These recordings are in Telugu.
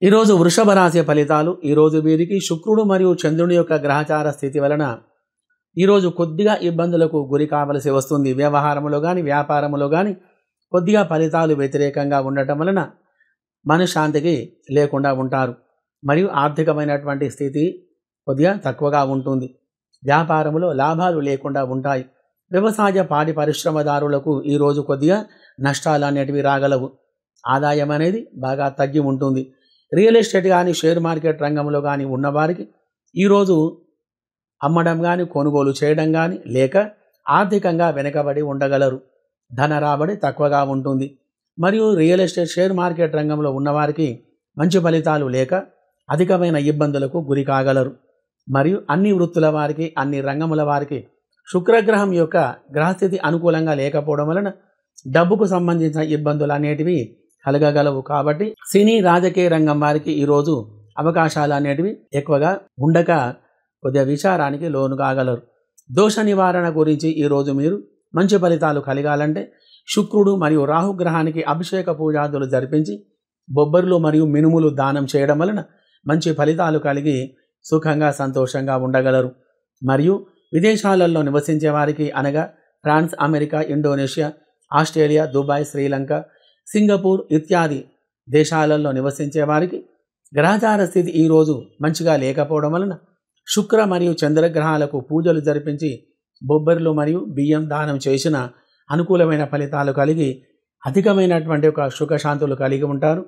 ఈరోజు వృషభ రాశి ఫలితాలు. ఈరోజు వీరికి శుక్రుడు మరియు చంద్రుని యొక్క గ్రహచార స్థితి వలన ఈరోజు కొద్దిగా ఇబ్బందులకు గురి కావలసి వస్తుంది. వ్యవహారములో కానీ వ్యాపారములో కానీ కొద్దిగా ఫలితాలు వ్యతిరేకంగా ఉండటం వలన మనశ్శాంతికి లేకుండా ఉంటారు. మరియు ఆర్థికమైనటువంటి స్థితి కొద్దిగా తక్కువగా ఉంటుంది. వ్యాపారములో లాభాలు లేకుండా ఉంటాయి. వ్యవసాయ పాడి పరిశ్రమదారులకు ఈరోజు కొద్దిగా నష్టాలు అనేటివి రాగలవు. ఆదాయం అనేది బాగా తగ్గి ఉంటుంది. రియల్ ఎస్టేట్ కానీ షేర్ మార్కెట్ రంగంలో కానీ ఉన్నవారికి ఈరోజు అమ్మడం కానీ కొనుగోలు చేయడం కానీ లేక ఆర్థికంగా వెనుకబడి ఉండగలరు. ధన రాబడి తక్కువగా ఉంటుంది. మరియు రియల్ ఎస్టేట్ షేర్ మార్కెట్ రంగంలో ఉన్నవారికి మంచి ఫలితాలు లేక అధికమైన ఇబ్బందులకు గురి కాగలరు. మరియు అన్ని వృత్తుల వారికి అన్ని రంగముల వారికి శుక్రగ్రహం యొక్క గ్రహస్థితి అనుకూలంగా లేకపోవడం వలన డబ్బుకు సంబంధించిన ఇబ్బందులు అనేటివి కలగగలవు. కాబట్టి సినీ రాజకీయ రంగం వారికి ఈరోజు అవకాశాలు అనేటివి ఎక్కువగా ఉండక కొద్దిగా విచారానికి లోను కాగలరు. దోష నివారణ గురించి ఈరోజు మీరు మంచి ఫలితాలు కలగాలంటే శుక్రుడు మరియు రాహుగ్రహానికి అభిషేక పూజాదులు జరిపించి బొబ్బర్లు మరియు మినుములు దానం చేయడం వలన మంచి ఫలితాలు కలిగి సుఖంగా సంతోషంగా ఉండగలరు. మరియు విదేశాలలో నివసించే వారికి అనగా France, America, Indonesia, Australia, Dubai, Sri Lanka, Singapore ఇత్యాది దేశాలలో నివసించే వారికి గ్రహచార స్థితి ఈరోజు మంచిగా లేకపోవడం వలన శుక్ర మరియు చంద్రగ్రహాలకు పూజలు జరిపించి బొబ్బర్లు మరియు బియ్యం దానం చేసిన అనుకూలమైన ఫలితాలు కలిగి అధికమైనటువంటి ఒక సుఖశాంతులు కలిగి ఉంటారు.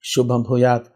శుభం భూయాత్.